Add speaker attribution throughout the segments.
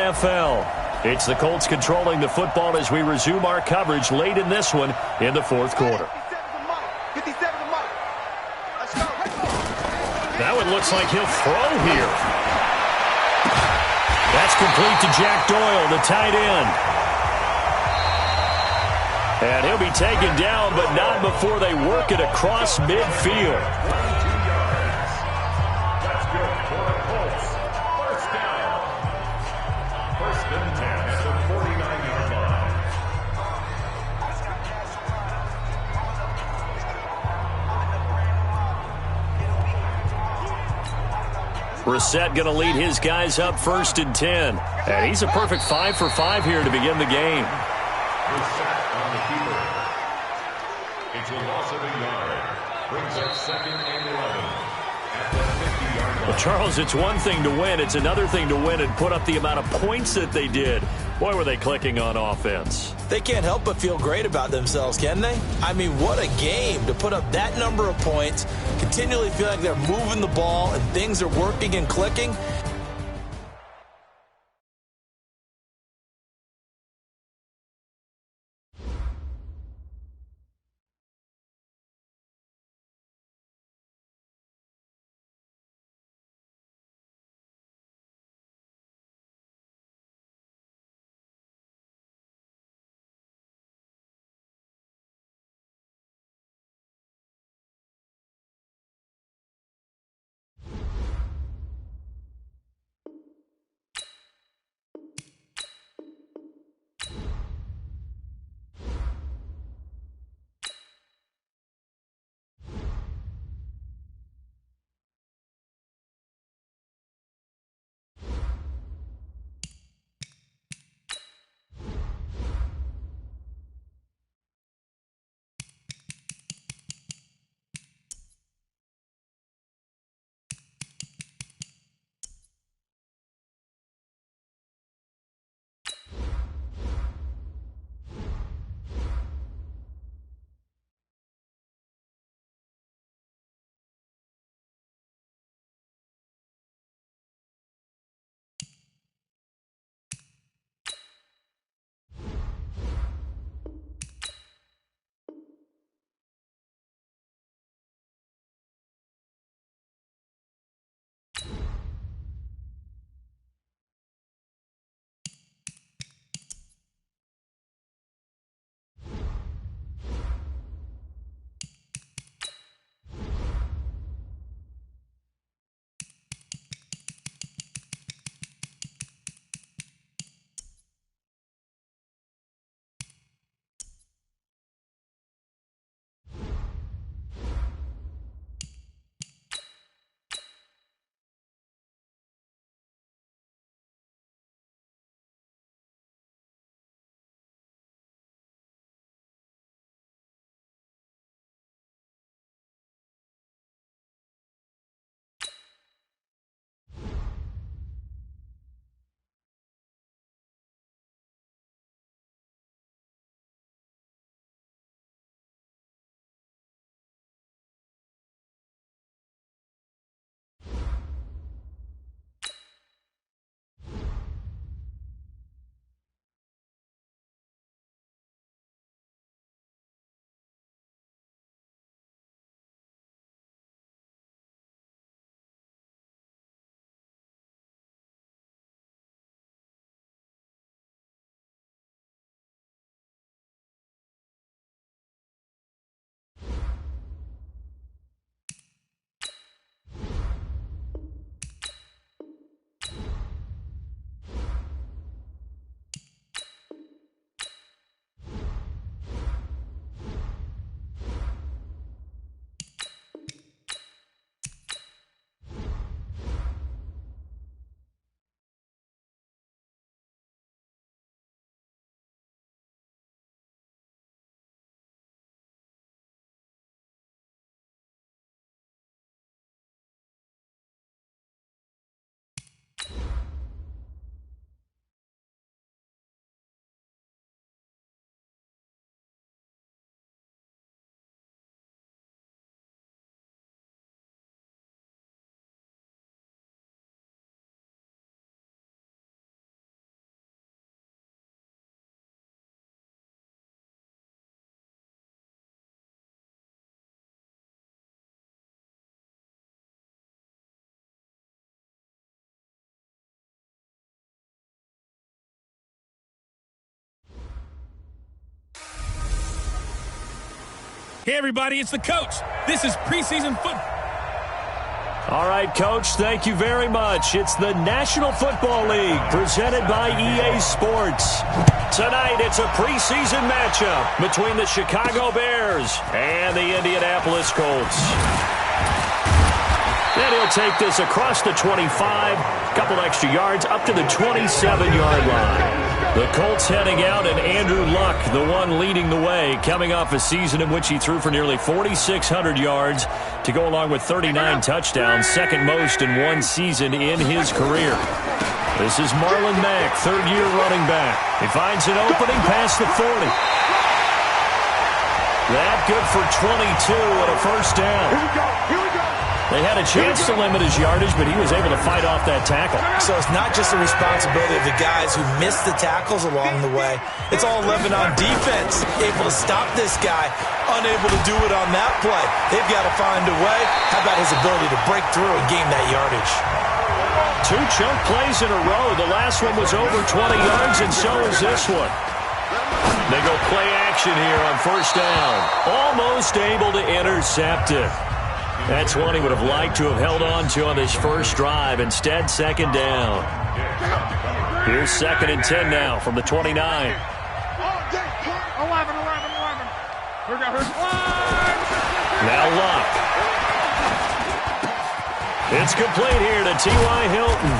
Speaker 1: NFL. It's the Colts controlling the football as we resume our coverage late in this one in the fourth quarter. That one looks like he'll throw here. That's complete to Jack Doyle, the tight end. And he'll be taken down, but not before they work it across midfield.
Speaker 2: That's good for the Colts. First down. First and 10 at the 49-yard line.
Speaker 1: Brissett going to lead his guys up first and 10. And he's a perfect 5 for 5 here to begin the game.
Speaker 2: Brissett on the keeper. It's a loss of a yard. Brings up second and 11 at the 50-yard line.
Speaker 1: Well, Charles, it's one thing to win. It's another thing to win and put up the amount of points that they did. Boy, were they clicking on offense.
Speaker 3: They can't help but feel great about themselves, can they? I mean, what a game to put up that number of points, continually feel like they're moving the ball and things are working and clicking.
Speaker 4: Hey, everybody, it's the coach. This is preseason football.
Speaker 1: All right, Coach, thank you very much. It's the National Football League presented by EA Sports. Tonight, it's a preseason matchup between the Chicago Bears and the Indianapolis Colts. And he'll take this across the 25, a couple extra yards, up to the 27-yard line. The Colts heading out, and Andrew Luck, the one leading the way, coming off a season in which he threw for nearly 4,600 yards to go along with 39 touchdowns, second most in one season in his career. This is Marlon Mack, third-year running back. He finds an opening past the 40. That good for 22 and a first down.
Speaker 5: Here we go.
Speaker 1: They had a chance to limit his yardage, but he was able to fight off that tackle.
Speaker 3: So it's not just the responsibility of the guys who missed the tackles along the way. It's all Lebanon defense, able to stop this guy, unable to do it on that play. They've got to find a way. How about his ability to break through and gain that yardage?
Speaker 1: Two chunk plays in a row. The last one was over 20 yards, and so is this one. They go play action here on first down. Almost able to intercept it. That's one he would have liked to have held on to on this first drive. Instead, second down. Here's 2nd and 10 now from the 29.
Speaker 5: 11.
Speaker 1: Now Luck. It's complete here to T.Y. Hilton.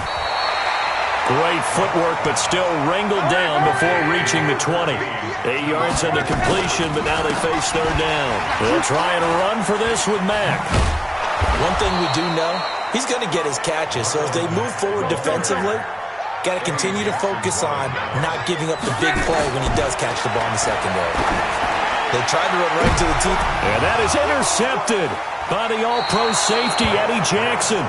Speaker 1: Great footwork, but still wrangled down before reaching the 20. 8 yards on the completion, but now they face third down. They'll try and run for this with Mack.
Speaker 3: One thing we do know, he's going to get his catches. So as they move forward defensively, got to continue to focus on not giving up the big play when he does catch the ball in the secondary. They tried to run right to the teeth.
Speaker 1: And that is intercepted by the all-pro safety, Eddie Jackson.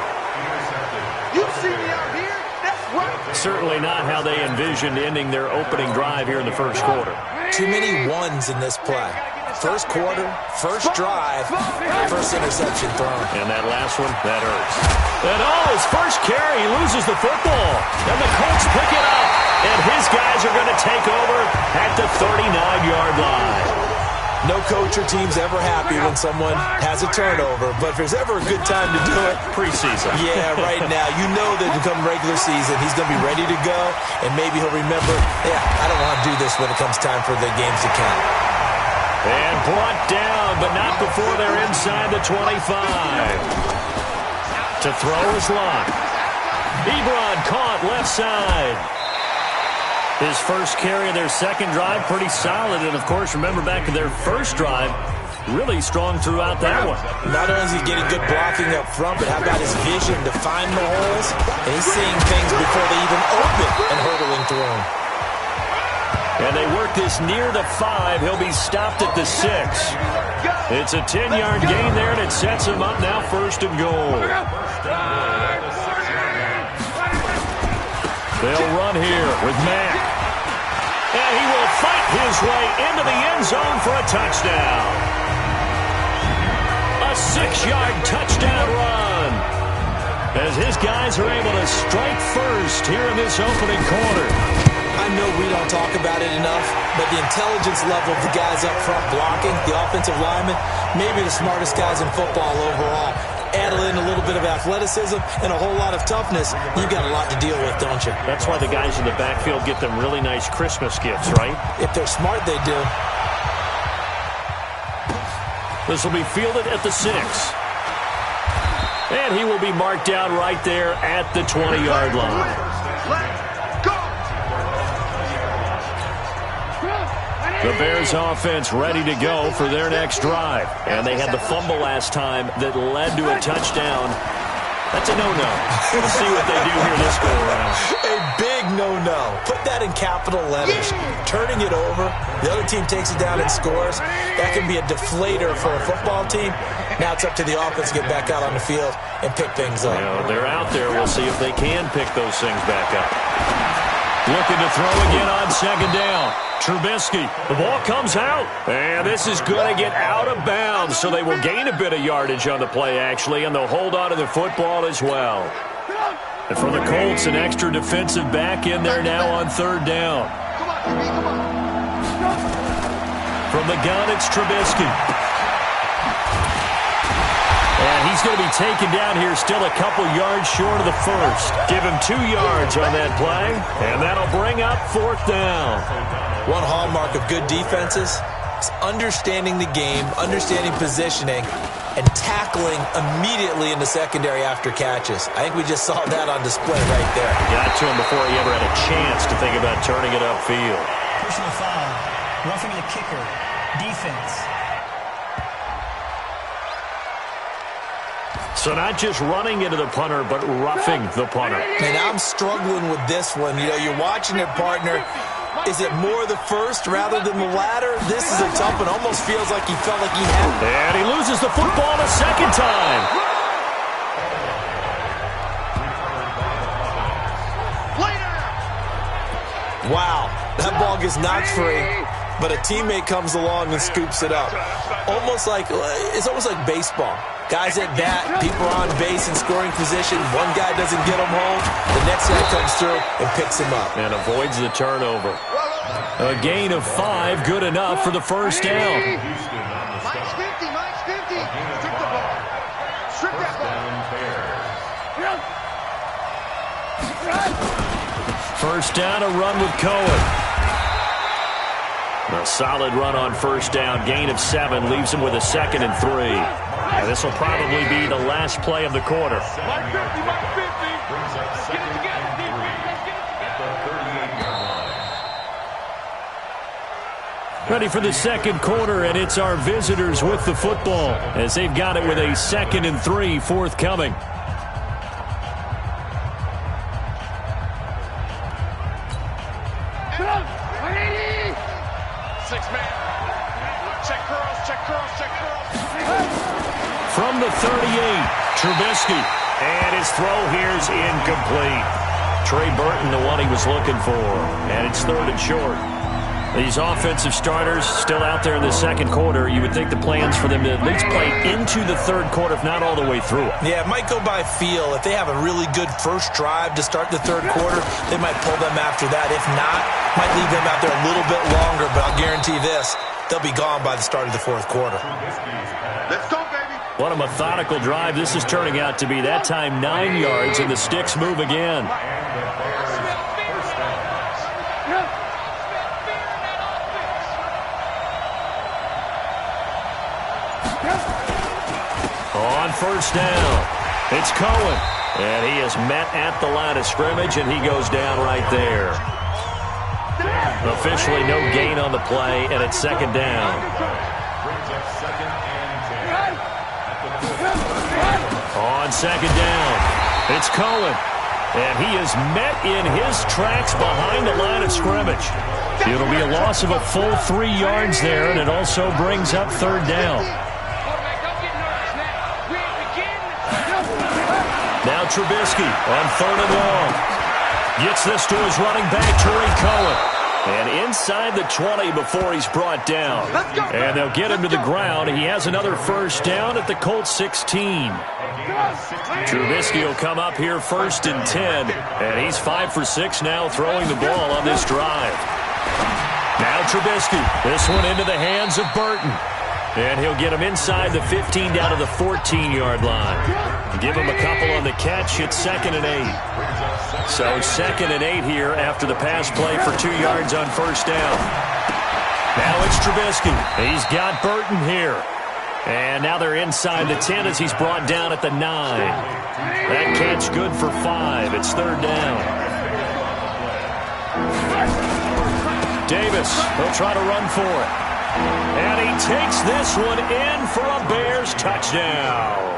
Speaker 5: You see me out here? That's right.
Speaker 1: Certainly not how they envisioned ending their opening drive here in the first quarter.
Speaker 3: Too many ones in this play. First quarter, first drive, first interception thrown.
Speaker 1: And that last one, that hurts. And his first carry, he loses the football. And the Colts pick it up. And his guys are going to take over at the 39-yard line.
Speaker 3: No coach or team's ever happy when someone has a turnover, but if there's ever a good time to do it,
Speaker 1: preseason.
Speaker 3: Yeah, right now. You know that come regular season, he's going to be ready to go, and maybe he'll remember, I don't want to do this when it comes time for the games to count.
Speaker 1: And brought down, but not before they're inside the 25. To throw is Luck. Ebron caught left side. His first carry of their second drive, pretty solid. And, of course, remember back to their first drive, really strong throughout that one.
Speaker 3: Not only is he getting good blocking up front, but how about his vision to find the holes? And he's seeing things before they even open and hurdling through them.
Speaker 1: And they work this near the 5. He'll be stopped at the 6. It's a 10-yard gain there, and it sets him up now first and goal. They'll run here with Mack. And he will fight his way into the end zone for a touchdown. A 6-yard touchdown run. As his guys are able to strike first here in this opening quarter.
Speaker 3: I know we don't talk about it enough, but the intelligence level of the guys up front blocking, the offensive linemen, maybe the smartest guys in football overall. Add in a little bit of athleticism and a whole lot of toughness, you've got a lot to deal with, don't you?
Speaker 1: That's why the guys in the backfield get them really nice Christmas gifts, right?
Speaker 3: If they're smart, they do.
Speaker 1: This will be fielded at the 6. And he will be marked down right there at the 20-yard line. The Bears offense ready to go for their next drive. And they had the fumble last time that led to a touchdown. That's a no-no. We'll see what they do here this go-around.
Speaker 3: A big no-no. Put that in capital letters. Turning it over, the other team takes it down and scores. That can be a deflator for a football team. Now it's up to the offense to get back out on the field and pick things up.
Speaker 1: They're out there. We'll see if they can pick those things back up. Looking to throw again on second down. Trubisky, the ball comes out, and this is going to get out of bounds, so they will gain a bit of yardage on the play, actually, and they'll hold on to the football as well. And for the Colts, an extra defensive back in there now on third down. From the gun, it's Trubisky. And he's going to be taken down here still a couple yards short of the first. Give him 2 yards on that play, and that'll bring up 4th down.
Speaker 3: One hallmark of good defenses is understanding the game, understanding positioning, and tackling immediately in the secondary after catches. I think we just saw that on display right there.
Speaker 1: Got to him before he ever had a chance to think about turning it upfield.
Speaker 6: Personal foul, roughing the kicker, defense.
Speaker 1: So not just running into the punter, but roughing the punter.
Speaker 3: And I'm struggling with this one. You know, you're watching your partner. Is it more the first rather than the latter? This is a tough one. Almost feels like he felt like he had.
Speaker 1: And he loses the football the second time.
Speaker 3: Wow, that ball gets knocked free, but a teammate comes along and scoops it up. It's almost like baseball. Guys at bat, people are on base in scoring position. One guy doesn't get him home. The next guy comes through and picks him up.
Speaker 1: And avoids the turnover. A gain of 5, good enough for the first down.
Speaker 5: Mike's 50, Mike's 50. Strip the ball. Strip that ball.
Speaker 1: First down, a run with Cohen. A solid run on first down. Gain of 7 leaves him with a 2nd and 3. And this will probably be the last play of the quarter.
Speaker 5: Mike 50, Mike 50. Brings up 2nd and 3 at the 38-yard line.
Speaker 1: Ready for the second quarter, and it's our visitors with the football as they've got it with a 2nd and 3 forthcoming. From the 38, Trubisky. And his throw here's incomplete. Trey Burton, the one he was looking for. And it's 3rd and short. These offensive starters still out there in the second quarter. You would think the plans for them to at least play into the third quarter, if not all the way through it.
Speaker 3: Yeah, it might go by feel. If they have a really good first drive to start the third quarter, they might pull them after that. If not, might leave them out there a little bit longer. But I'll guarantee this, they'll be gone by the start of the fourth quarter.
Speaker 5: Let's go, baby.
Speaker 1: What a methodical drive this is turning out to be. That time 9 yards, and the sticks move again. On first down, it's Cohen. And he is met at the line of scrimmage, and he goes down right there. Officially no gain on the play, and it's 2nd down. On 2nd down, it's Cohen. And he is met in his tracks behind the line of scrimmage. It'll be a loss of a full 3 yards there, and it also brings up 3rd down. Now Trubisky on 3rd and long. Gets this to his running back, Tariq Cohen. And inside the 20 before he's brought down. And they'll get him to the ground. He has another first down at the Colts 16. Trubisky will come up here 1st and 10. And he's 5 for 6 now throwing the ball on this drive. Now Trubisky. This one into the hands of Burton. And he'll get him inside the 15 down to the 14-yard line. Give him a couple on the catch. It's 2nd and 8. So 2nd and 8 here after the pass play for 2 yards on first down. Now it's Trubisky. He's got Burton here. And now they're inside the 10 as he's brought down at the 9. That catch good for 5. It's 3rd down. Davis, he'll try to run for it. And he takes this one in for a Bears touchdown.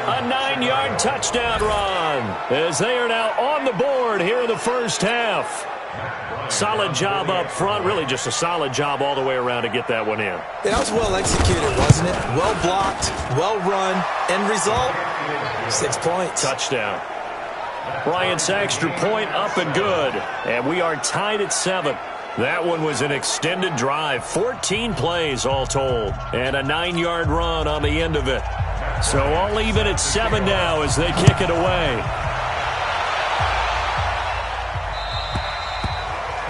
Speaker 1: A 9-yard touchdown run as they are now on the board here in the first half. Solid job up front, really just a solid job all the way around to get that one in.
Speaker 3: That was well executed, wasn't it? Well blocked, well run. End result, 6 points.
Speaker 1: Touchdown. Bryant's extra point up and good. And we are tied at 7. That one was an extended drive, 14 plays all told, and a 9-yard run on the end of it. So all even at 7 now as they kick it away.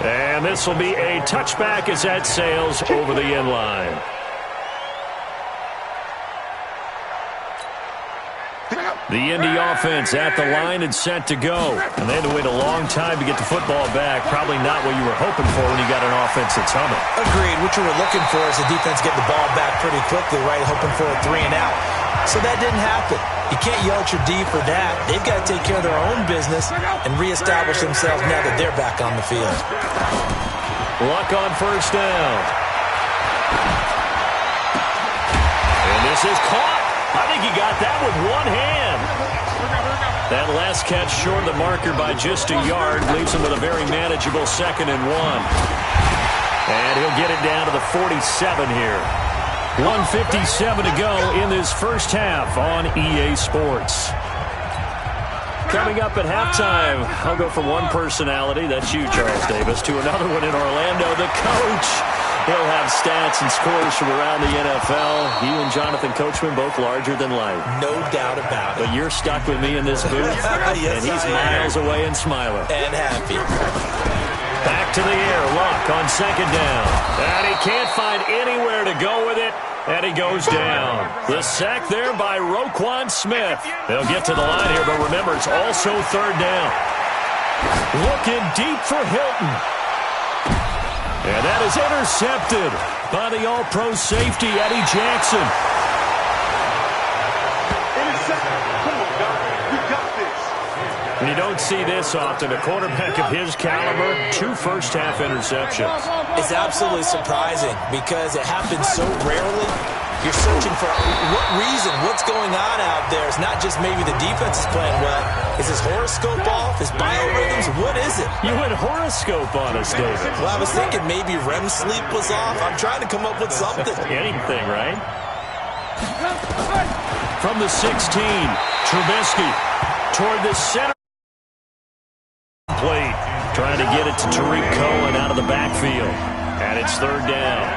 Speaker 1: And this will be a touchback as that sails over the end line. The Indy offense at the line and set to go. And they had to wait a long time to get the football back. Probably not what you were hoping for when you got an offense that's humming.
Speaker 3: Agreed. What you were looking for is the defense getting the ball back pretty quickly, right? Hoping for a 3 and out. So that didn't happen. You can't yell at your D for that. They've got to take care of their own business and reestablish themselves now that they're back on the field.
Speaker 1: Luck on first down. And this is caught. I think he got that with one hand. That last catch short of the marker by just a yard leaves him with a very manageable 2nd and 1. And he'll get it down to the 47 here. 1:57 to go in this first half on EA Sports. Coming up at halftime, I'll go from one personality, that's you, Charles Davis, to another one in Orlando, the coach. He'll have stats and scores from around the NFL. You and Jonathan Coachman both larger than life.
Speaker 3: No doubt about it.
Speaker 1: But you're stuck with me in this booth,
Speaker 3: Yes,
Speaker 1: and he's miles away and smiling.
Speaker 3: And happy.
Speaker 1: Back to the air, Luck on 2nd down. And he can't find anywhere to go with it, and he goes down. The sack there by Roquan Smith. They'll get to the line here, but remember, it's also 3rd down. Looking deep for Hilton. And that is intercepted by the all-pro safety, Eddie Jackson. And you don't see this often. A quarterback of his caliber, 2 first-half interceptions.
Speaker 3: It's absolutely surprising because it happens so rarely. You're searching for what reason, what's going on out there. It's not just maybe the defense is playing well. Is his horoscope off? His biorhythms? What is it?
Speaker 1: You went horoscope on us, David.
Speaker 3: Well, I was thinking maybe REM sleep was off. I'm trying to come up with something.
Speaker 1: Anything, right? From the 16, Trubisky toward the center plate. Trying to get it to Tariq Cohen out of the backfield. And it's 3rd down.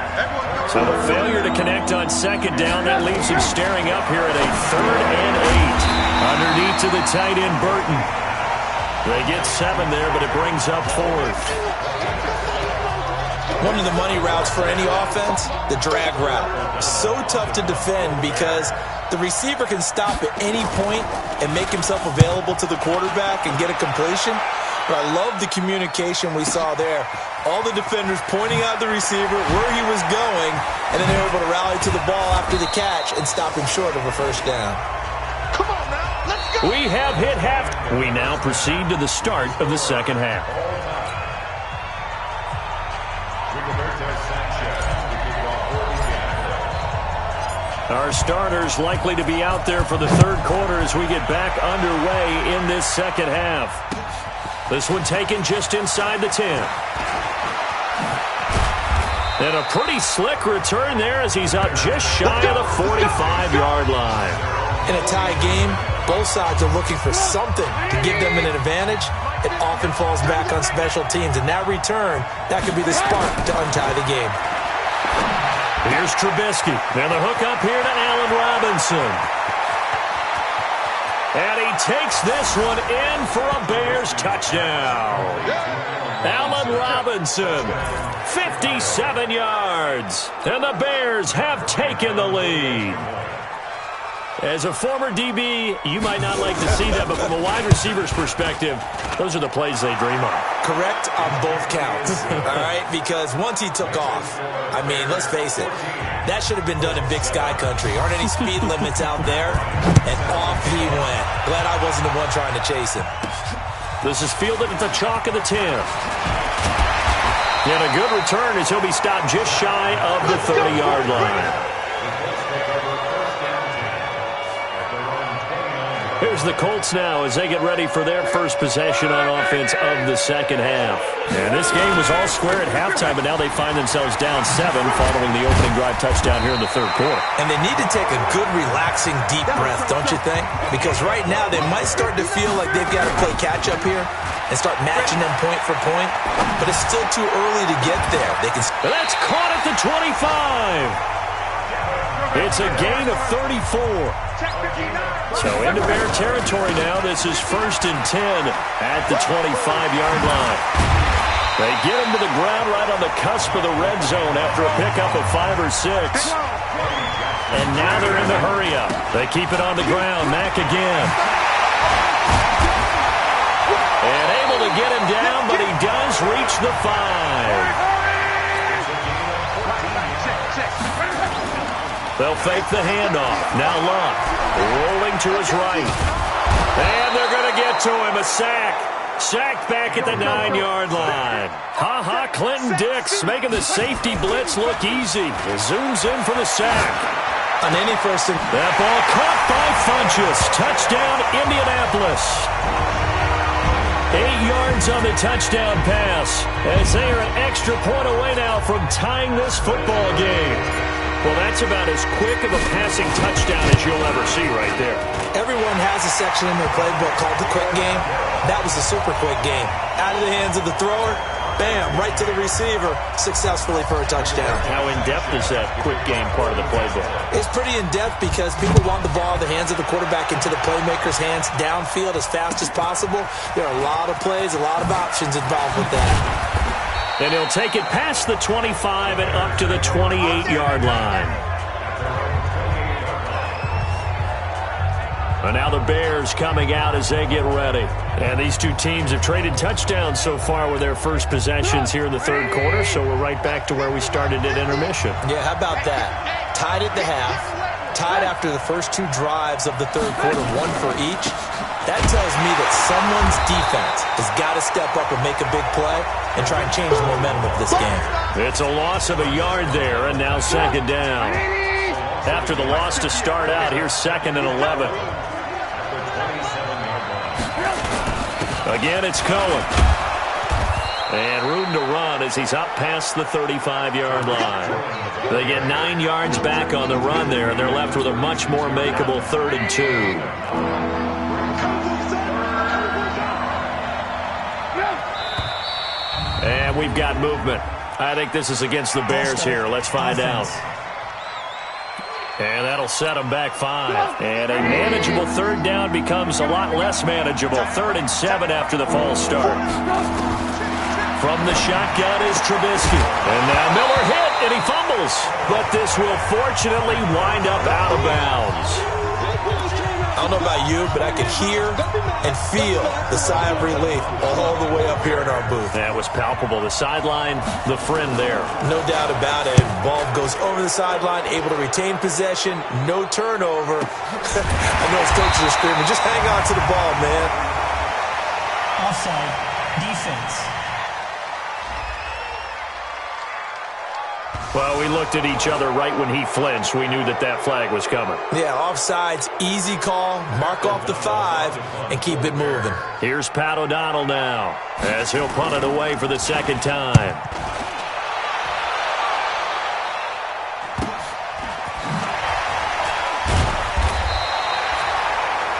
Speaker 1: So the failure to connect on 2nd down, that leaves him staring up here at a 3rd and 8. Underneath to the tight end, Burton. They get 7 there, but it brings up 4th.
Speaker 3: One of the money routes for any offense, the drag route. So tough to defend because the receiver can stop at any point and make himself available to the quarterback and get a completion. But I love the communication we saw there. All the defenders pointing out the receiver, where he was going, and then they were able to rally to the ball after the catch and stop him short of a 1st down.
Speaker 5: Come on now, let's go.
Speaker 1: We have hit half. We now proceed to the start of the 2nd half. Our starters likely to be out there for the 3rd quarter as we get back underway in this 2nd half. This one taken just inside the 10. And a pretty slick return there as he's up just shy of the 45-yard line.
Speaker 3: In a tie game, both sides are looking for something to give them an advantage. It often falls back on special teams, and that return, that could be the spark to untie the game.
Speaker 1: Here's Trubisky. And the hook up here to Allen Robinson. And he takes this one in for a Bears touchdown. Allen Robinson, 57 yards. And the Bears have taken the lead. As a former DB, you might not like to see that, but from a wide receiver's perspective, those are the plays they dream of.
Speaker 3: Correct on both counts, all right? Because once he took off, I mean, let's face it, that should have been done in Big Sky Country. Aren't any speed limits out there? And off he went. Glad I wasn't the one trying to chase him.
Speaker 1: This is fielded at the chalk of the 10. And a good return as he'll be stopped just shy of the 30-yard line. Here's the Colts now as they get ready for their first possession on offense of the 2nd half. And this game was all square at halftime, but now they find themselves down 7 following the opening drive touchdown here in the 3rd quarter.
Speaker 3: And they need to take a good, relaxing, deep breath, don't you think? Because right now they might start to feel like they've got to play catch-up here and start matching them point for point. But it's still too early to get there. They can.
Speaker 1: That's caught at the 25. It's a gain of 34. So into Bear territory now. This is 1st and 10 at the 25-yard line. They get him to the ground right on the cusp of the red zone after a pickup of 5 or 6. And now they're in the hurry-up. They keep it on the ground. Mack again. And able to get him down, but he does reach the 5. They'll fake the handoff. Now Luck rolling to his right. And they're going to get to him. A sack. Sacked back at the 9-yard line. Ha-ha, Clinton Dix making the safety blitz look easy. Zooms in for the sack.
Speaker 3: On any first and...
Speaker 1: That ball caught by Funchess. Touchdown, Indianapolis. 8 yards on the touchdown pass, as they are an extra point away now from tying this football game. Well, that's about as quick of a passing touchdown as you'll ever see right there.
Speaker 3: Everyone has a section in their playbook called the quick game. That was the super quick game. Out of the hands of the thrower, bam, right to the receiver, successfully for a touchdown.
Speaker 1: How in-depth is that quick game part of the playbook?
Speaker 3: It's pretty in-depth because people want the ball in the hands of the quarterback into the playmaker's hands downfield as fast as possible. There are a lot of plays, a lot of options involved with that.
Speaker 1: And he'll take it past the 25 and up to the 28-yard line. And now the Bears coming out as they get ready. And these two teams have traded touchdowns so far with their first possessions here in the third quarter, so we're right back to where we started at intermission.
Speaker 3: Yeah, how about that? Tied at the half, tied after the first two drives of the third quarter, one for each. That tells me that someone's defense has got to step up and make a big play and try and change the momentum of this game.
Speaker 1: It's a loss of a yard there, and now second down. After the loss to start out, here's 2nd and 11. Again, it's Cohen. And room to run as he's up past the 35-yard line. They get 9 yards back on the run there, and they're left with a much more makeable 3rd and 2. And we've got movement. I think this is against the Bears here. Let's find out. And that'll set them back 5. And a manageable 3rd down becomes a lot less manageable. 3rd and 7 after the false start. From the shotgun is Trubisky. And now Miller hit, and he fumbles. But this will fortunately wind up out of bounds.
Speaker 3: I don't know about you, but I could hear and feel the sigh of relief all the way up here in our booth.
Speaker 1: That was palpable. The sideline, the friend there.
Speaker 3: No doubt about it. Ball goes over the sideline, able to retain possession, no turnover. I know his coaches are screaming, just hang on to the ball, man.
Speaker 6: Offside, defense.
Speaker 1: Well, we looked at each other right when he flinched. We knew that that flag was coming.
Speaker 3: Yeah, offsides, easy call, mark off the 5, and keep it moving.
Speaker 1: Here's Pat O'Donnell now, as he'll punt it away for the 2nd time.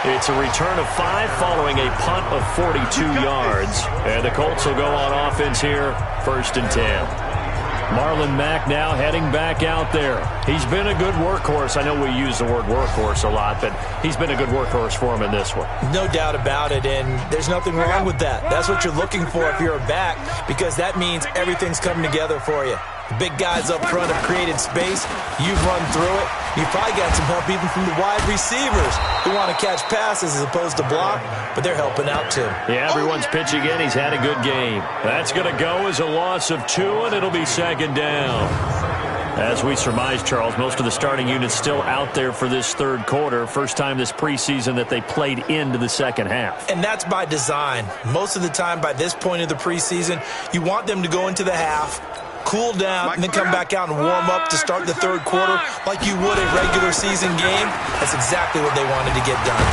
Speaker 1: It's a return of 5 following a punt of 42 yards. And the Colts will go on offense here, 1st and 10. Marlon Mack now heading back out there. He's been a good workhorse. I know we use the word workhorse a lot, but he's been a good workhorse for him in this one.
Speaker 3: No doubt about it, and there's nothing wrong with that. That's what you're looking for if you're a back, because that means everything's coming together for you. The big guys up front have created space. You've run through it. You've probably got some help even from the wide receivers who want to catch passes as opposed to block, but they're helping out too.
Speaker 1: Yeah, everyone's pitching in. He's had a good game. That's going to go as a loss of 2, and it'll be 2nd down. As we surmise, Charles, most of the starting unit's still out there for this third quarter. First time this preseason that they played into the second half.
Speaker 3: And that's by design. Most of the time by this point of the preseason, you want them to go into the half, cool down, and then come back out and warm up to start the third quarter like you would a regular season game. That's exactly what they wanted to get done.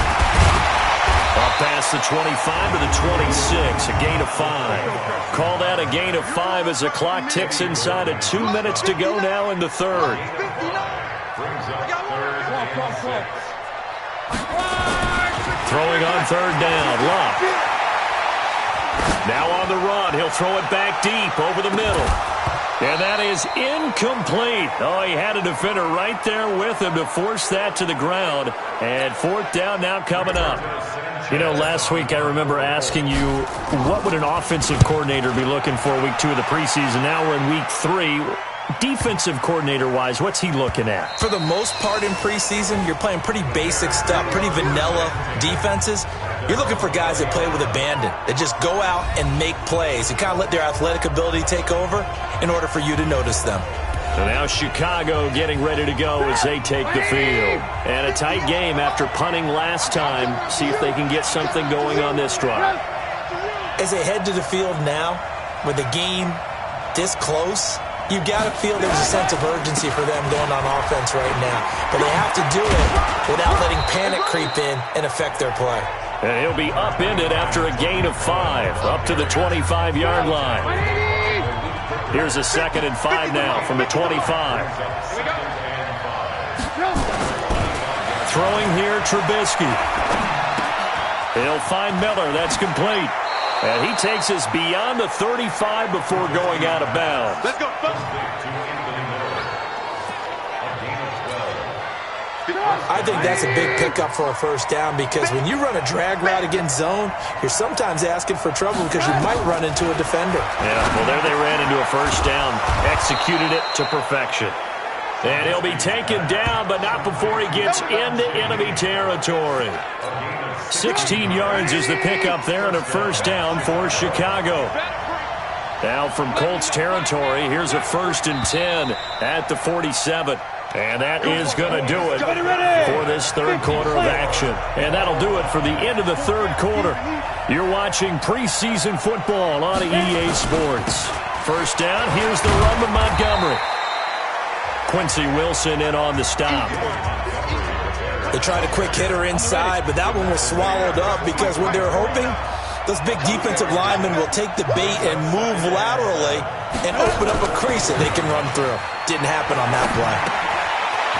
Speaker 1: Up past the 25 to the 26, a gain of 5. Call that a gain of 5 as the clock ticks inside of 2 minutes to go now in the third. Throwing on 3rd down, Luck. Now on the run, he'll throw it back deep over the middle. And that is incomplete. Oh, he had a defender right there with him to force that to the ground. And 4th down now coming up. You know, last week I remember asking you, what would an offensive coordinator be looking for week 2 of the preseason? Now we're in week 3. defensive coordinator-wise, what's he looking at?
Speaker 3: For the most part in preseason, you're playing pretty basic stuff, pretty vanilla defenses. You're looking for guys that play with abandon, that just go out and make plays. You kind of let their athletic ability take over in order for you to notice them.
Speaker 1: So now Chicago getting ready to go as they take the field. And a tight game after punting last time. See if they can get something going on this drive.
Speaker 3: As they head to the field now, with the game this close, you've got to feel there's a sense of urgency for them going on offense right now. But they have to do it without letting panic creep in and affect their play.
Speaker 1: And he'll be upended after a gain of 5, up to the 25-yard line. Here's a 2nd and 5 now from the 25. Throwing here, Trubisky. He'll find Miller. That's complete. And he takes us beyond the 35 before going out of bounds.
Speaker 5: Let's go.
Speaker 3: I think that's a big pickup for a first down because when you run a drag route against zone, you're sometimes asking for trouble because you might run into a defender.
Speaker 1: Yeah, well, there they ran into a first down, executed it to perfection. And he'll be taken down, but not before he gets into enemy territory. 16 yards is the pickup there and a first down for Chicago. Now from Colts territory, here's a 1st and 10 at the 47. And that is going to do it for this third quarter of action. And that'll do it for the end of the third quarter. You're watching preseason football on EA Sports. First down, here's the run with Montgomery. Quincy Wilson in on the stop.
Speaker 3: They tried a quick hitter inside, but that one was swallowed up because what they're hoping, those big defensive linemen will take the bait and move laterally and open up a crease that they can run through. Didn't happen on that play.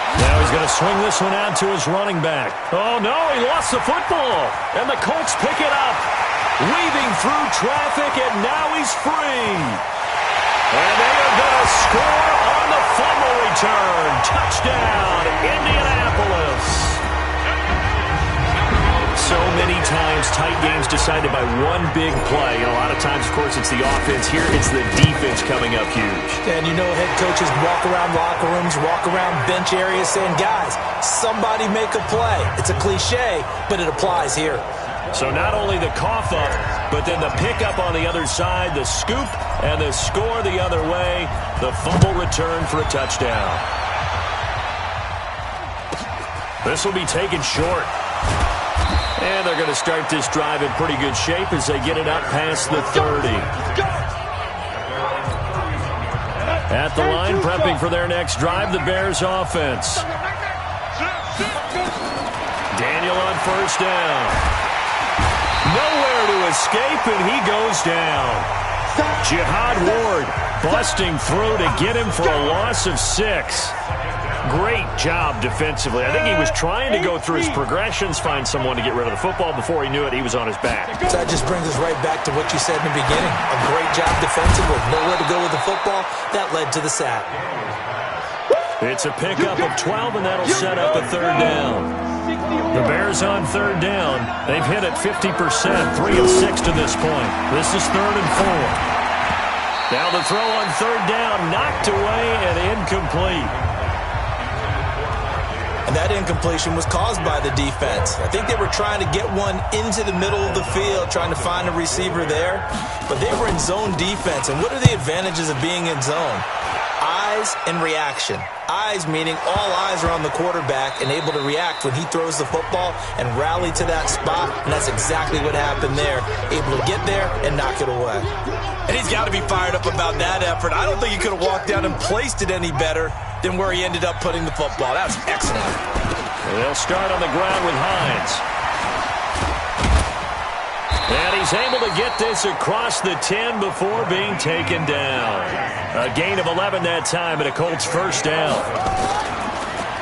Speaker 1: Now he's going to swing this one out to his running back. Oh, no, he lost the football. And the Colts pick it up. Weaving through traffic, and now he's free. And they are going to score on the fumble return. Touchdown, Indianapolis. So many times, tight games decided by one big play. And a lot of times, of course, it's the offense. Here, it's the defense coming up huge.
Speaker 3: And you know head coaches walk around locker rooms, walk around bench areas saying, guys, somebody make a play. It's a cliche, but it applies here.
Speaker 1: So not only the cough up, but then the pickup on the other side, the scoop, and the score the other way. The fumble return for a touchdown. This will be taken short. And they're going to start this drive in pretty good shape as they get it up past the 30. At the line, prepping for their next drive, the Bears offense. Daniel on first down. Nowhere to escape, and he goes down. Jihad Ward busting through to get him for a loss of 6. Great job defensively. I think he was trying to go through his progressions, find someone to get rid of the football. Before he knew it, he was on his back.
Speaker 3: So that just brings us right back to what you said in the beginning. A great job defensively. Nowhere to go with the football. That led to the sack.
Speaker 1: It's a pickup of 12, and that'll set up a third down. The Bears on third down. They've hit it 50%, 3 of 6 to this point. This is 3rd and 4. Now the throw on third down, knocked away and incomplete.
Speaker 3: And that incompletion was caused by the defense. I think they were trying to get one into the middle of the field, trying to find a receiver there. But they were in zone defense. And what are the advantages of being in zone? Eyes and reaction. Eyes meaning all eyes are on the quarterback and able to react when he throws the football and rally to that spot. And that's exactly what happened there. Able to get there and knock it away. And he's got to be fired up about that effort. I don't think he could have walked down and placed it any better than where he ended up putting the football. That was excellent.
Speaker 1: They'll start on the ground with Hines. And he's able to get this across the 10 before being taken down. A gain of 11 that time and a Colts first down.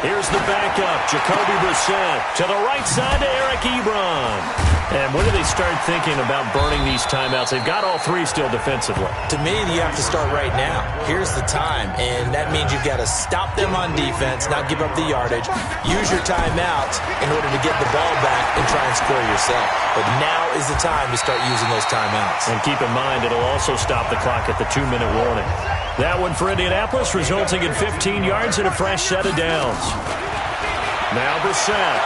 Speaker 1: Here's the backup, Jacoby Brissett. To the right side to Eric Ebron. And when do they start thinking about burning these timeouts? They've got all three still defensively.
Speaker 3: To me, you have to start right now. Here's the time, and that means you've got to stop them on defense, not give up the yardage, use your timeout in order to get the ball back and try and score yourself. But now is the time to start using those timeouts.
Speaker 1: And keep in mind, it'll also stop the clock at the 2-minute warning. That one for Indianapolis, resulting in 15 yards and a fresh set of downs. Now Brissett.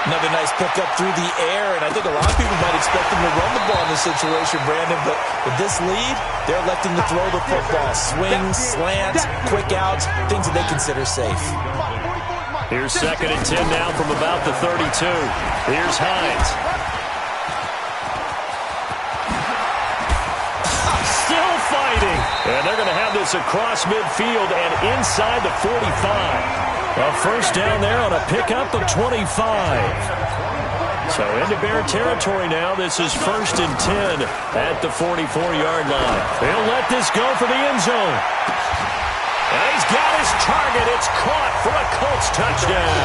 Speaker 3: Another nice pickup through the air, and I think a lot of people might expect them to run the ball in this situation, Brandon, but with this lead, they're electing to throw the football. Swings, slants, quick outs, things that they consider safe.
Speaker 1: Here's 2nd and 10 now from about the 32. Here's Hines. Still fighting. And they're going to have this across midfield and inside the 45. A first down there on a pickup of 25. So into Bear territory now. This is 1st and 10 at the 44-yard line. They'll let this go for the end zone. And he's got his target. It's caught for a Colts touchdown.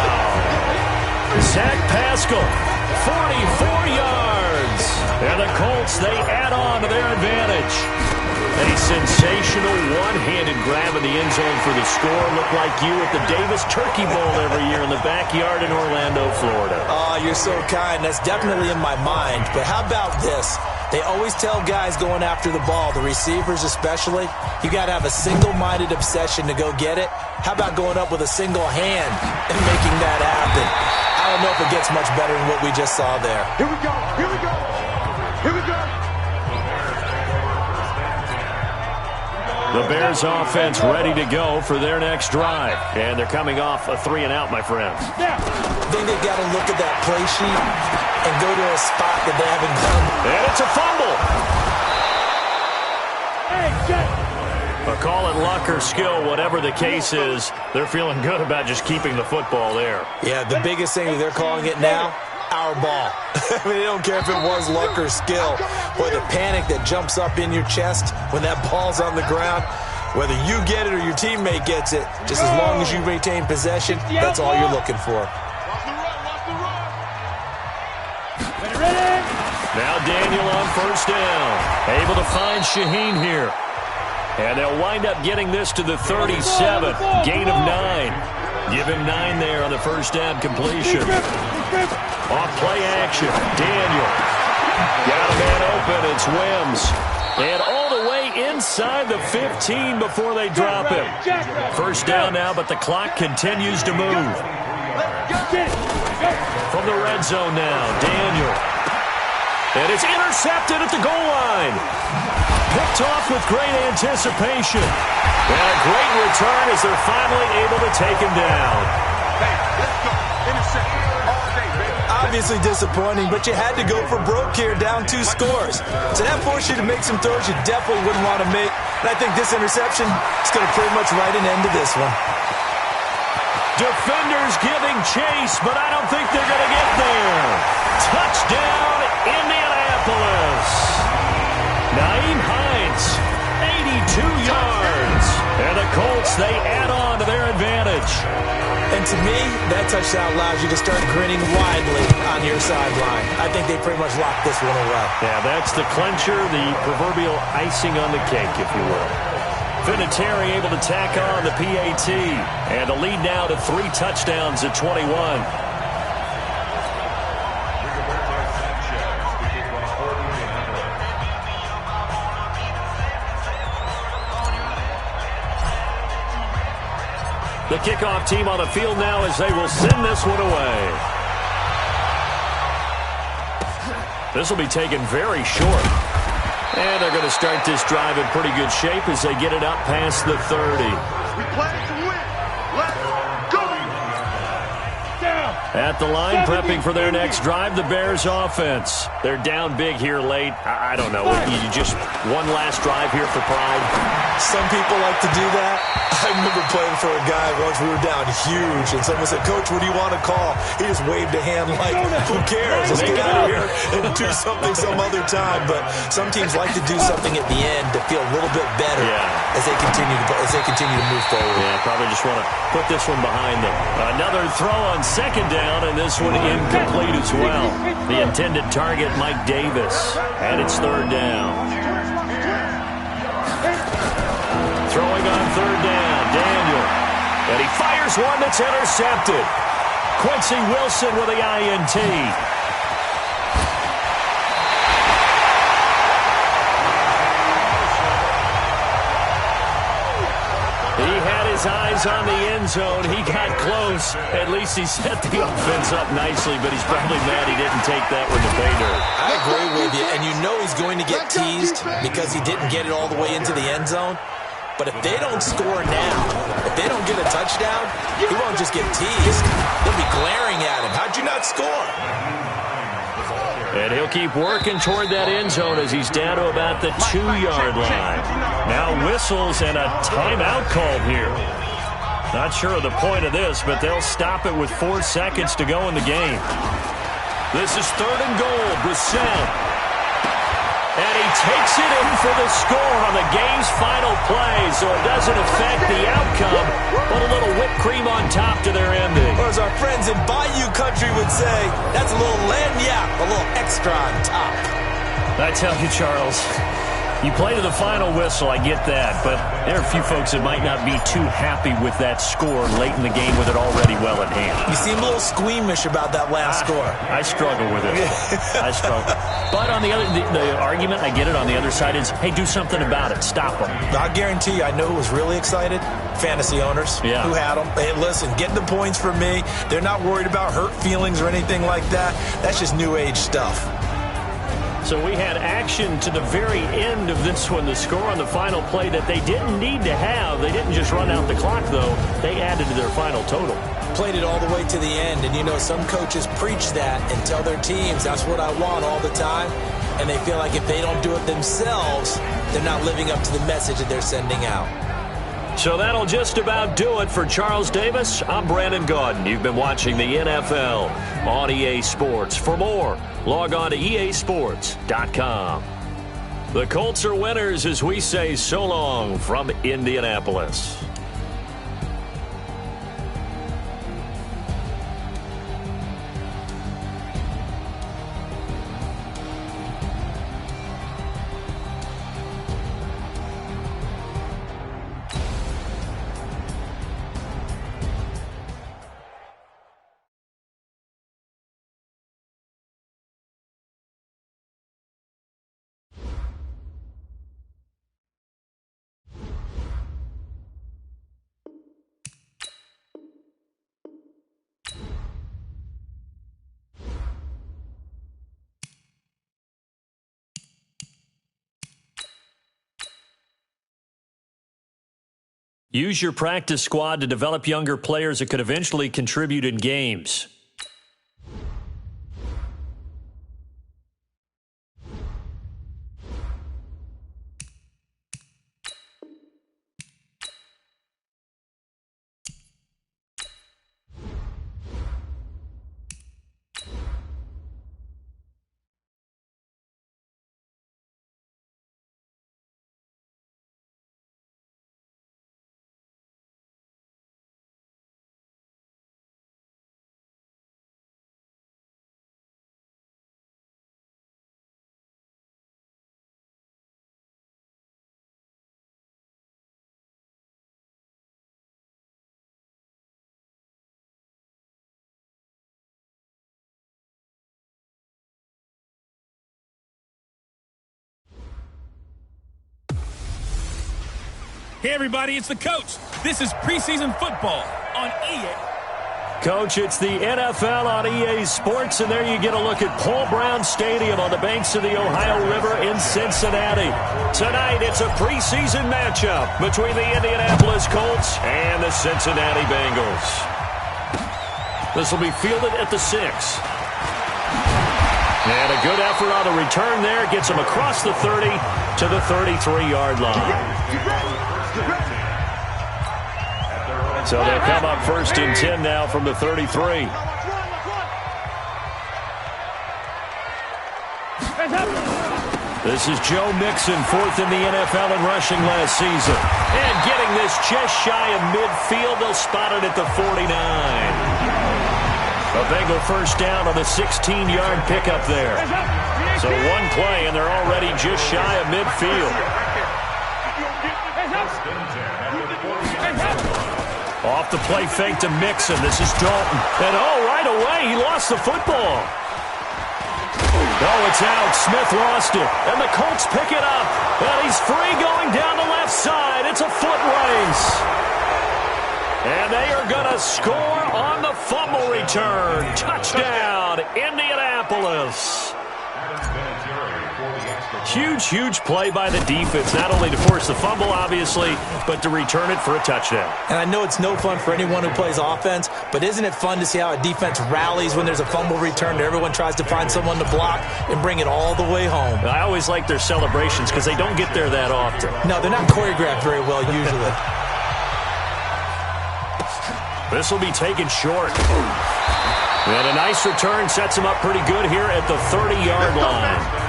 Speaker 1: Zach Pascal, 44 yards. And the Colts, they add on to their advantage. A sensational one-handed grab in the end zone for the score. Looked like you at the Davis Turkey Bowl every year in the backyard in Orlando, Florida.
Speaker 3: Oh, you're so kind. That's definitely in my mind. But how about this? They always tell guys going after the ball, the receivers especially, you got to have a single-minded obsession to go get it. How about going up with a single hand and making that happen? I don't know if it gets much better than what we just saw there.
Speaker 5: Here we go. Here we go. Here we go.
Speaker 1: The Bears offense ready to go for their next drive. And they're coming off a 3-and-out, my friends.
Speaker 3: I think they've got to look at that play sheet and go to a spot that they haven't done.
Speaker 1: And it's a fumble.
Speaker 5: Hey, Jack.
Speaker 1: But call it luck or skill, whatever the case is, they're feeling good about just keeping the football there.
Speaker 3: Yeah, the biggest thing that they're calling it now, our ball. I mean, they don't care if it was luck or skill. Boy, the panic that jumps up in your chest when that ball's on the ground, whether you get it or your teammate gets it, just as long as you retain possession, that's all you're looking for.
Speaker 1: Now Daniel on first down. Able to find Shaheen here. And they'll wind up getting this to the 37. Gain of 9. Give him 9 there on the first down completion. Off play action. Daniel. Got a man open. It's Wims. And all the way inside the 15 before they drop him. First down now, but the clock continues to move. From the red zone now, Daniel. And it's intercepted at the goal line. Picked off with great anticipation. And a great return as they're finally able to take him down.
Speaker 5: Hey, let's go. Intercept all day, baby.
Speaker 3: Obviously disappointing, but you had to go for broke here, down 2 scores. So that forced you to make some throws you definitely wouldn't want to make. And I think this interception is going to pretty much write an end to this one.
Speaker 1: Defenders giving chase, but I don't think they're going to get there. Touchdown, Indianapolis. Nyheim Hines, 82 yards. And the Colts, they add on to their advantage.
Speaker 3: And to me, that touchdown allows you to start grinning widely on your sideline. I think they pretty much locked this one away.
Speaker 1: Yeah, that's the clincher, the proverbial icing on the cake, if you will. Vinatieri able to tack on the PAT. And a lead now to 3 touchdowns at 21. The kickoff team on the field now as they will send this one away. This will be taken very short. And they're going to start this drive in pretty good shape as they get it up past the 30.
Speaker 5: We play to win. Let's go. Down.
Speaker 1: At the line, prepping for their next drive, the Bears offense. They're down big here late. I don't know. You just one last drive here for pride?
Speaker 3: Some people like to do that. I remember playing for a guy once we were down huge, and someone said, "Coach, what do you want to call?" He just waved a hand like, "Who cares? Let's get out of here and do something some other time." But some teams like to do something at the end to feel a little bit better as they continue to move forward.
Speaker 1: Yeah, probably just want to put this one behind them. Another throw on second down. down, and this one incomplete as well. The intended target, Mike Davis, and it's third down. Throwing on third down, Daniel. And he fires one that's intercepted. Quincy Wilson with the INT. He had his eyes on the end zone. He got close. At least he set the offense up nicely, but he's probably mad he didn't take that one to pay dirt.
Speaker 3: I agree with you, and you know he's going to get teased because he didn't get it all the way into the end zone. But if they don't score now, if they don't get a touchdown, he won't just get teased. They'll be glaring at him. How'd you not score?
Speaker 1: And he'll keep working toward that end zone as he's down to about the 2-yard line. Now whistles and a timeout called here. Not sure of the point of this, but they'll stop it with 4 seconds to go in the game. This is third and goal. Brissett. And he takes it in for the score on the game's final play, so it doesn't affect the outcome, but a little whipped cream on top to their ending.
Speaker 3: Or as our friends in Bayou Country would say, that's a little lagniappe, a little extra on top.
Speaker 1: I tell you, Charles, you play to the final whistle, I get that, but there are a few folks that might not be too happy with that score late in the game with it already well at hand.
Speaker 3: You seem a little squeamish about that last score.
Speaker 1: I struggle with it. I struggle. But on the other, the argument, I get it, on the other side is, hey, do something about it. Stop them.
Speaker 3: I guarantee you, I know who was really excited. Fantasy owners who had them. Hey, listen, get the points for me. They're not worried about hurt feelings or anything like that. That's just new age stuff.
Speaker 1: So we had action to the very end of this one. The score on the final play that they didn't need to have. They didn't just run out the clock, though. They added to their final total.
Speaker 3: Played it all the way to the end. And, you know, some coaches preach that and tell their teams, that's what I want all the time. And they feel like if they don't do it themselves, they're not living up to the message that they're sending out.
Speaker 1: So that'll just about do it for Charles Davis. I'm Brandon Gaudin. You've been watching the NFL on EA Sports. For more, log on to easports.com. The Colts are winners as we say so long from Indianapolis. Use your practice squad to develop younger players that could eventually contribute in games.
Speaker 4: Hey, everybody, it's the coach. This is preseason football on EA.
Speaker 1: Coach, it's the NFL on EA Sports, and there you get a look at Paul Brown Stadium on the banks of the Ohio River in Cincinnati. Tonight, it's a preseason matchup between the Indianapolis Colts and the Cincinnati Bengals. This will be fielded at the 6. And a good effort on the return there gets him across the 30 to the 33-yard line. So they'll come up first and 10 now from the 33. This is Joe Mixon, fourth in the NFL in rushing last season. And getting this just shy of midfield, they'll spot it at the 49. A Bengal first down on the 16-yard pickup there. So one play, and they're already just shy of midfield. Off the play fake to Mixon. This is Dalton. And, right away, he lost the football. It's out. Smith lost it. And the Colts pick it up. And he's free going down the left side. It's a foot race. And they are going to score on the fumble return. Touchdown, Indianapolis. Huge play by the defense, not only to force the fumble, obviously, but to return it for a touchdown.
Speaker 3: And I know it's no fun for anyone who plays offense, but isn't it fun to see how a defense rallies when there's a fumble return and everyone tries to find someone to block and bring it all the way home?
Speaker 1: I always like their celebrations because they don't get there that often.
Speaker 3: No, they're not choreographed very well usually.
Speaker 1: This will be taken short. And a nice return sets him up pretty good here at the 30-yard line.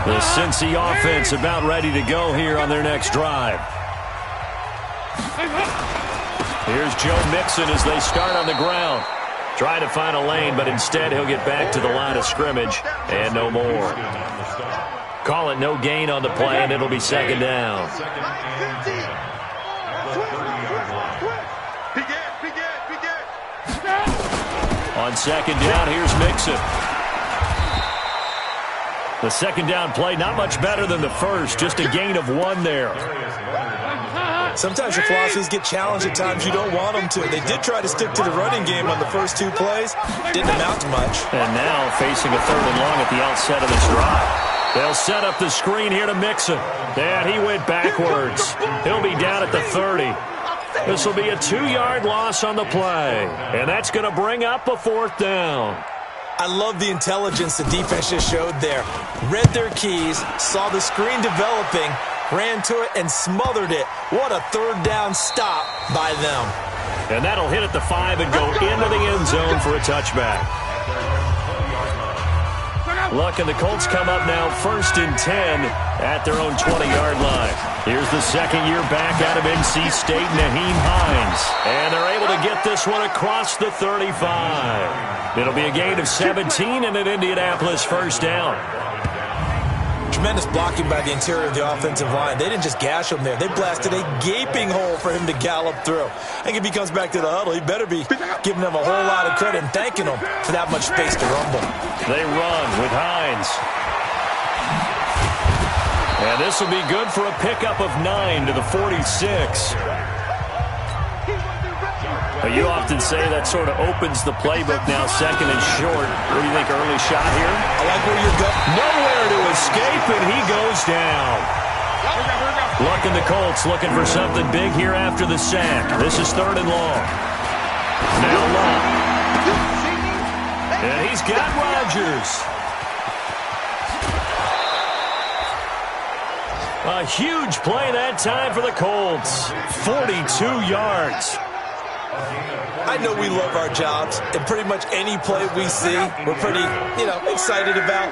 Speaker 1: The Cincy offense about ready to go here on their next drive. Here's Joe Mixon as they start on the ground. Trying to find a lane, but instead he'll get back to the line of scrimmage and no more. Call it no gain on the play, and it'll be second down. On second down, here's Mixon. The second down play, not much better than the first, just a gain of 1 there.
Speaker 3: Sometimes your philosophies get challenged at times you don't want them to. They did try to stick to the running game on the first 2 plays. Didn't amount to much.
Speaker 1: And now facing a 3rd and long at the outset of this drive. They'll set up the screen here to Mixon. And he went backwards. He'll be down at the 30. This will be a 2-yard loss on the play. And that's going to bring up a 4th down.
Speaker 3: I love the intelligence the defense just showed there. Read their keys, saw the screen developing, ran to it, and smothered it. What a 3rd down stop by them.
Speaker 1: And that'll hit at the 5 and go into the end zone for a touchback. Luck, and the Colts come up now 1st and 10 at their own 20-yard line. Here's the second-year back out of NC State, Nyheim Hines. And they're able to get this one across the 35. It'll be a gain of 17 and an Indianapolis first down.
Speaker 3: Tremendous blocking by the interior of the offensive line. They didn't just gash him there. They blasted a gaping hole for him to gallop through. I think if he comes back to the huddle, he better be giving them a whole lot of credit and thanking them for that much space to rumble.
Speaker 1: They run with Hines. And this will be good for a pickup of 9 to the 46. You often say that sort of opens the playbook now, 2nd and short. What do you think, early shot here?
Speaker 3: I like where you're going.
Speaker 1: Nowhere to escape, and he goes down. Luck and the Colts looking for something big here after the sack. This is 3rd and long. Now Luck. And he's got Rodgers. A huge play that time for the Colts. 42 yards.
Speaker 3: I know we love our jobs, and pretty much any play we see, we're pretty, excited about.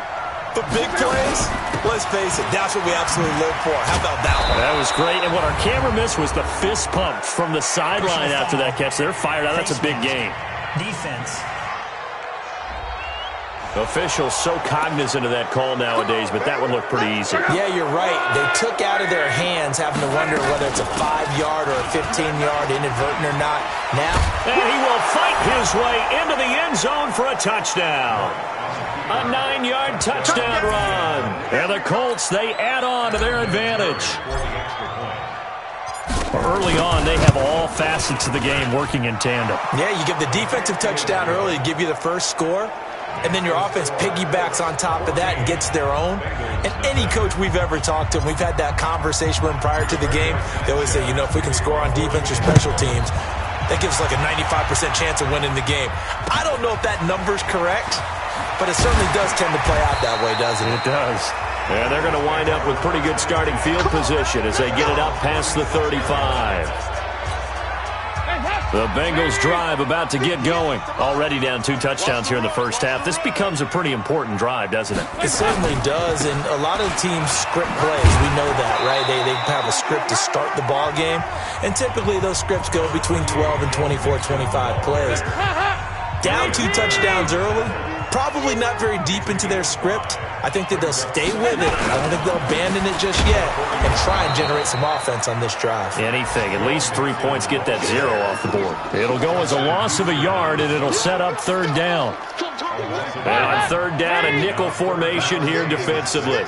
Speaker 3: But big plays, let's face it, that's what we absolutely live for. How about that one?
Speaker 1: That was great, and what our camera missed was the fist pump from the sideline after that catch. They're fired out. That's a big game.
Speaker 6: Defense.
Speaker 1: Officials so cognizant of that call nowadays, but that one looked pretty easy.
Speaker 3: Yeah, you're right. They took out of their hands having to wonder whether it's a 5-yard or a 15-yard inadvertent or not. Now,
Speaker 1: and he will fight his way into the end zone for a touchdown. A 9-yard touchdown run. And the Colts, they add on to their advantage. Early on, they have all facets of the game working in tandem.
Speaker 3: Yeah, you give the defensive touchdown early to give you the first score. And then your offense piggybacks on top of that and gets their own. And any coach we've ever talked to, and we've had that conversation with them prior to the game, they always say, if we can score on defense or special teams, that gives us like a 95% chance of winning the game. I don't know if that number's correct, but it certainly does tend to play out that way, doesn't it?
Speaker 1: It does. And they're going to wind up with pretty good starting field position as they get it up past the 35. The Bengals drive about to get going. Already down 2 touchdowns here in the first half. This becomes a pretty important drive, doesn't it?
Speaker 3: It certainly does, and a lot of teams script plays. We know that, right? They have a script to start the ball game, and typically those scripts go between 12 and 24, 25 plays. Down 2 touchdowns early, probably not very deep into their script. I think that they'll stay with it. I don't think they'll abandon it just yet and try and generate some offense on this drive.
Speaker 1: Anything. At least 3 points, get that 0 off the board. It'll go as a loss of a yard, and it'll set up 3rd down. And on 3rd down, a nickel formation here defensively.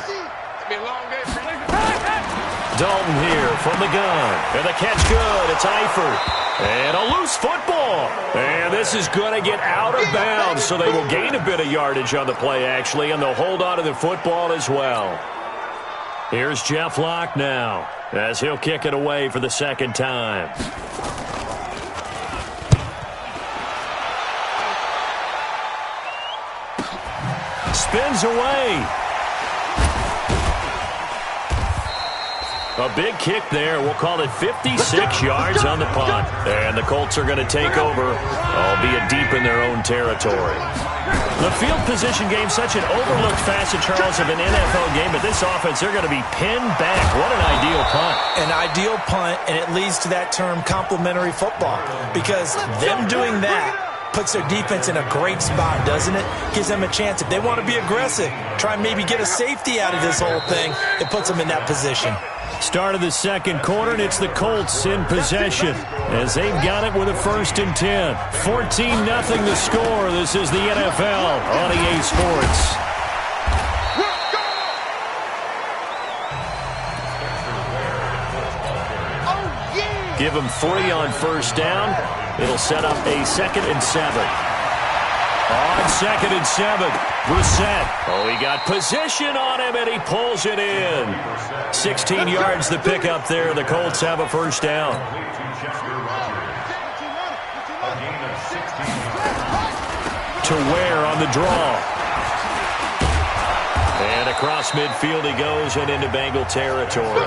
Speaker 1: Dalton here from the gun. And the catch good. It's Eifert. And a loose football. And this is going to get out of bounds, so they will gain a bit of yardage on the play, actually, and they'll hold on to the football as well. Here's Jeff Locke now, as he'll kick it away for the 2nd time. Spins away. A big kick there. We'll call it 56 yards on the punt. And the Colts are going to take over, albeit deep in their own territory. The field position game, such an overlooked facet, Charles, of an NFL game. But this offense, they're going to be pinned back. What an ideal punt.
Speaker 3: An ideal punt, and it leads to that term complementary football. Because them doing that puts their defense in a great spot, doesn't it? Gives them a chance. If they want to be aggressive, try and maybe get a safety out of this whole thing, it puts them in that position.
Speaker 1: Start of the 2nd quarter, and it's the Colts in possession as they've got it with a 1st and 10. 14-0 the score. This is the NFL on EA Sports. Give them 3 on 1st down. It'll set up a 2nd and 7. On 2nd and 7, Brissett. Oh, he got position on him, and he pulls it in. 16 yards the pickup there. The Colts have a 1st down. To Ware on the draw. And across midfield he goes and into Bengal territory.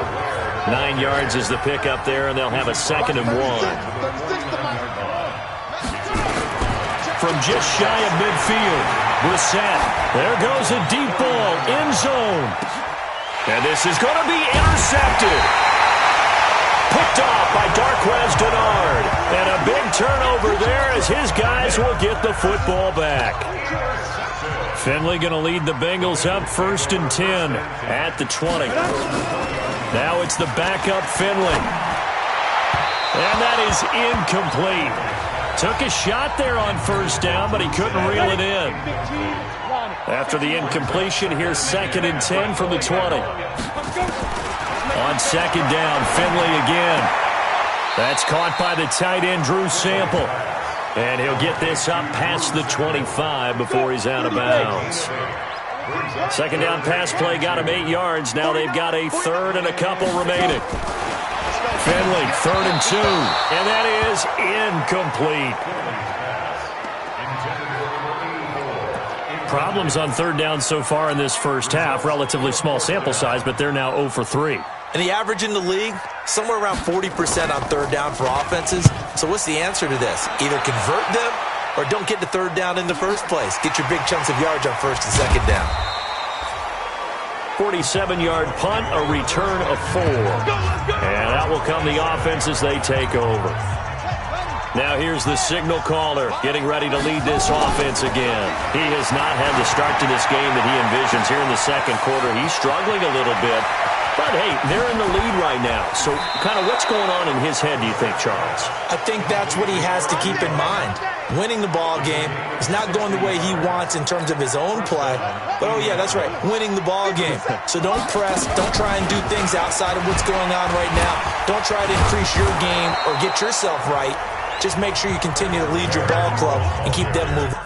Speaker 1: 9 yards is the pickup there, and they'll have a 2nd and 1. From just shy of midfield, Brissett. There goes a deep ball, end zone. And this is going to be intercepted. Picked off by Darquez Denard. And a big turnover there as his guys will get the football back. Finley going to lead the Bengals up 1st and 10 at the 20. Now it's the backup Finley. And that is incomplete. Took a shot there on 1st down, but he couldn't reel it in. After the incompletion, here's 2nd and 10 from the 20. On 2nd down, Finley again. That's caught by the tight end, Drew Sample. And he'll get this up past the 25 before he's out of bounds. 2nd down pass play got him 8 yards. Now they've got a 3rd and a couple remaining. Finley, 3rd and 2, and that is incomplete. Problems on 3rd down so far in this first half. Relatively small sample size, but they're now 0 for 3.
Speaker 3: And the average in the league, somewhere around 40% on 3rd down for offenses. So what's the answer to this? Either convert them or don't get to 3rd down in the first place. Get your big chunks of yards on 1st and 2nd down.
Speaker 1: 47-yard punt, a return of 4. And out will come the offense as they take over. Now here's the signal caller getting ready to lead this offense again. He has not had the start to this game that he envisions here in the 2nd quarter. He's struggling a little bit. But, hey, they're in the lead right now. So kind of what's going on in his head, do you think, Charles?
Speaker 3: I think that's what he has to keep in mind. Winning the ball game is not going the way he wants in terms of his own play. But, oh, yeah, that's right, winning the ball game. So don't press. Don't try and do things outside of what's going on right now. Don't try to increase your game or get yourself right. Just make sure you continue to lead your ball club and keep them moving.